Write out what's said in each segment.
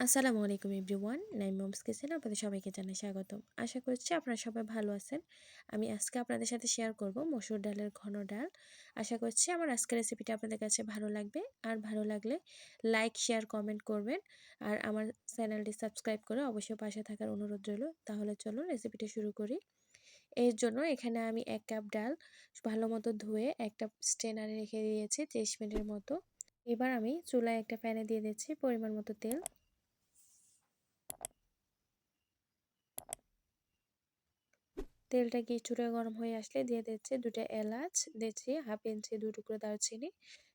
আসসালামু আলাইকুম everyone. Naim moms কিচেনে আপনাদের সবাইকে জানাই স্বাগতম। আশা করছি আপনারা সবাই ভালো আছেন। আমি আজকে আপনাদের সাথে শেয়ার করব মসুর ডালের ঘন ডাল। আশা করছি আমার আজকের রেসিপিটা আপনাদের কাছে ভালো লাগবে। আর ভালো লাগলে লাইক, শেয়ার, কমেন্ট করবেন। আর আমার চ্যানেলটি সাবস্ক্রাইব করে অবশ্যই পাশে থাকার অনুরোধ রইল। তাহলে চলুন রেসিপিটা শুরু করি। এর জন্য এখানে আমি 1 কাপ ডাল ভালো মতো ধুয়ে একটা স্ট্রেনারে রেখে দিয়েছি 30 মিনিটের মতো। এবার আমি চুলায় একটা প্যানে দিয়ে দিচ্ছি পরিমাণ মতো তেল। তেলটা কিছুটা গরম হয়ে আসলে দিয়ে দিচ্ছি 2টা এলাচ, দিচ্ছি হাফ ইঞ্চি 2 টুকরো দারচিনি,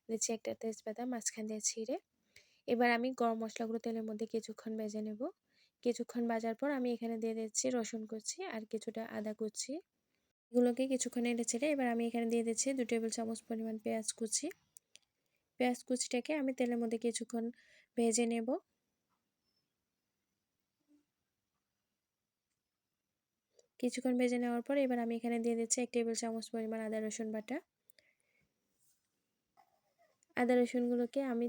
দিচ্ছি একটা তেজপাতা মাঝখান দিয়ে ছিঁড়ে। এবার আমি গরম মশলাগুলো তেলের মধ্যে কিছুক্ষণ ভেজে নেব। কিছুক্ষণ ভাজার পর আমি এখানে দিয়ে দিচ্ছি রসুন কুচি আর কিছুটা আদা কুচি। এগুলোকে কিছুক্ষণ নেড়ে চেড়ে এবার আমি এখানে দিয়ে দিচ্ছি 2 টেবিল চামচ পরিমাণ পেঁয়াজ কুচি। পেঁয়াজ কুচিটাকে আমি তেলের মধ্যে কিছুক্ষণ ভেজে নেব। কিছুক্ষণ ভেজে নেওয়ার পর এবার আমি এখানে দিয়ে দিচ্ছি 1 টেবিল চামচ পরিমাণ আদা রসুন বাটা। আদা রসুনগুলোকে আমি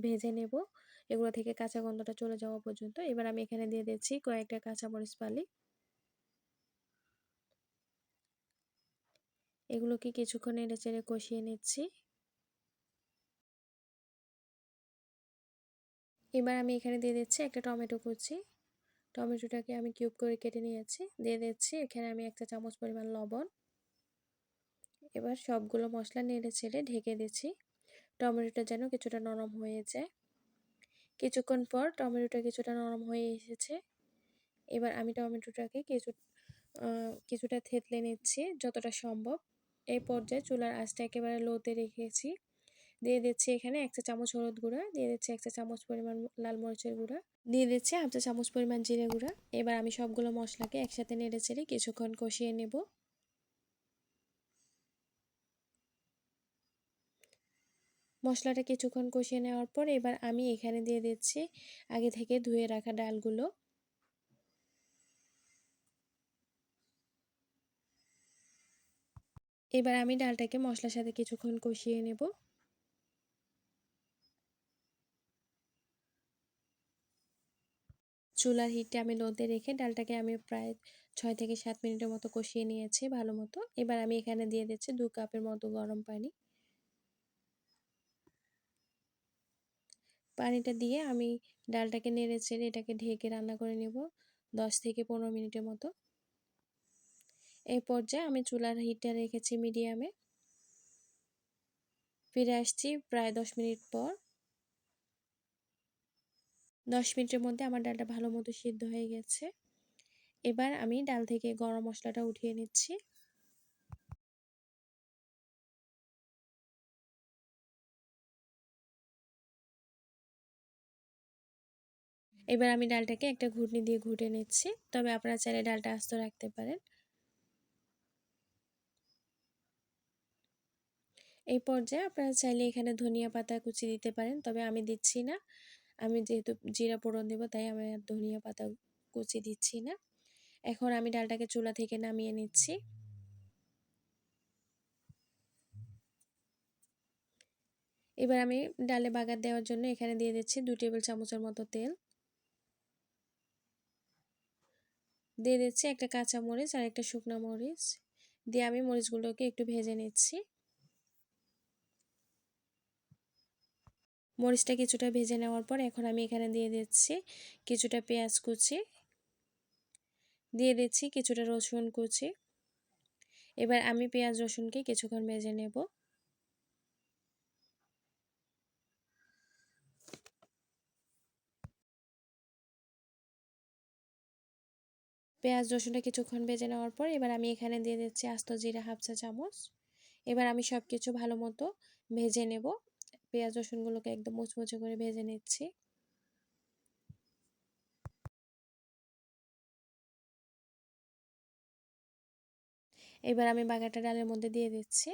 ভেজে নেব, এগুলো থেকে কাঁচা গন্ধটা চলে যাওয়া পর্যন্ত। এবার আমি এখানে দিয়ে দিচ্ছি কয়েকটা কাঁচামরিচ ফালি। এগুলোকে কিছুক্ষণ নেড়েচেড়ে কষিয়ে নিচ্ছি। এবার আমি এখানে দিয়ে দিচ্ছি একটা টমেটো কুচি। টমেটোটাকে আমি কিউব করে কেটে নিয়েছি। দিয়ে দিচ্ছি এখানে আমি 1 চা চামচ পরিমাণ লবণ। এবার সবগুলো মশলা নেড়েচেড়ে ঢেকে দিচ্ছি, টমেটোটা যেন কিছুটা নরম হয়ে যায়। কিছুক্ষণ পর টমেটোটা কিছুটা নরম হয়ে এসেছে। এবার আমি টমেটোটাকে কিছুটা থেতলে নিচ্ছি যতটা সম্ভব। এই পর্যায়ে চুলার আঁচটা একেবারে লোতে রেখেছি। দিয়ে দিচ্ছি এখানে 1 চা চামচ হলুদ গুঁড়া, দিয়ে দিচ্ছি 1 চা চামচ পরিমাণ লাল মরিচের গুঁড়া, দিয়ে দিচ্ছি হাফ চা চামচ পরিমাণ জিরে গুঁড়া। এবার আমি সবগুলো মশলাকে একসাথে নেড়েচেড়ে কিছুক্ষণ কষিয়ে নেব। মশলাটা কিছুক্ষণ কষিয়ে নেওয়ার পর এবার আমি এখানে দিয়ে দিচ্ছি আগে থেকে ধুয়ে রাখা ডালগুলো। এবার আমি ডালটাকে মশলার সাথে কিছুক্ষণ কষিয়ে নেব। চুলার হিটটা আমি লোতে রেখে ডালটাকে আমি প্রায় 6 থেকে 7 মিনিটের মতো কষিয়ে নিয়েছি ভালো মতো। এবার আমি এখানে দিয়ে দিচ্ছি 2 কাপের মতো গরম পানি। পানিটা দিয়ে আমি ডালটাকে নেড়েচেড়ে এটাকে ঢেকে রান্না করে নেব 10 থেকে 15 মিনিটের মতো। এই পর্যায়ে আমি চুলার হিটটা রেখেছি মিডিয়ামে। ফিরে আসছি প্রায় 10 মিনিট পর। 10 মিনিটের মধ্যে আমার ডালটা ভালো মতো সিদ্ধ হয়ে গেছে। এবার আমি ডাল থেকে গরম মশলাটা উঠিয়ে নিচ্ছি। এবার আমি ডালটাকে একটা ঘুটনি দিয়ে ঘুটে নিচ্ছি, তবে আপনারা চাইলে ডালটা আস্ত রাখতে পারেন। এই পর্যায়ে আপনারা চাইলে এখানে ধনিয়া পাতা কুচি দিতে পারেন, তবে আমি দিচ্ছি না। আমি যেহেতু জিরা ফোড়ন দেব তাই আমি আর ধনিয়া পাতা কুচি দিচ্ছি না। এখন আমি ডালটাকে চুলা থেকে নামিয়ে নিচ্ছি। এবার আমি ডালে বাগার দেওয়ার জন্য এখানে দিয়ে দিচ্ছি 2 টেবিল চামচের মতো তেল। দিয়ে দিচ্ছি একটা কাঁচা মরিচ আর একটা শুকনো মরিচ। দিয়ে আমি মরিচগুলোকে একটু ভেজে নিচ্ছি। মরিচটা কিছুটা ভেজে নেওয়ার পর এখন আমি এখানে দিয়ে দিচ্ছি কিছুটা পেঁয়াজ কুচি, দিয়ে দিচ্ছি কিছুটা রসুন কুচি। এবার আমি পেঁয়াজ রসুনকে কিছুক্ষণ ভেজে নেব। পেঁয়াজ রসুনটা কিছুক্ষণ ভেজে নেওয়ার পর এবার আমি এখানে দিয়ে দিচ্ছি আস্ত জিরা হাফ চা চামচ। এবার আমি সব কিছু ভালো মতো ভেজে নেব। পেঁয়াজ রসুনগুলোকে একদম মুচমুচে করে ভেজে নিচ্ছি। এবার আমি বাগারটা ডালের মধ্যে দিয়ে দিচ্ছি।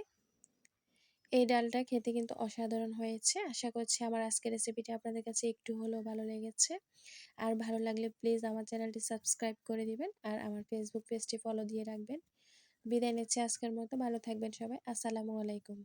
এই ডালটা খেতে কিন্তু অসাধারণ হয়েছে। আশা করছি আমার আজকের রেসিপিটা আপনাদের কাছে একটু হলেও ভালো লেগেছে। আর ভালো লাগলে প্লিজ আমার চ্যানেলটি সাবস্ক্রাইব করে দিবেন আর আমার ফেসবুক পেজটি ফলো দিয়ে রাখবেন। বিদায় নিচ্ছি আজকের মতো। ভালো থাকবেন সবাই। আসসালামু আলাইকুম।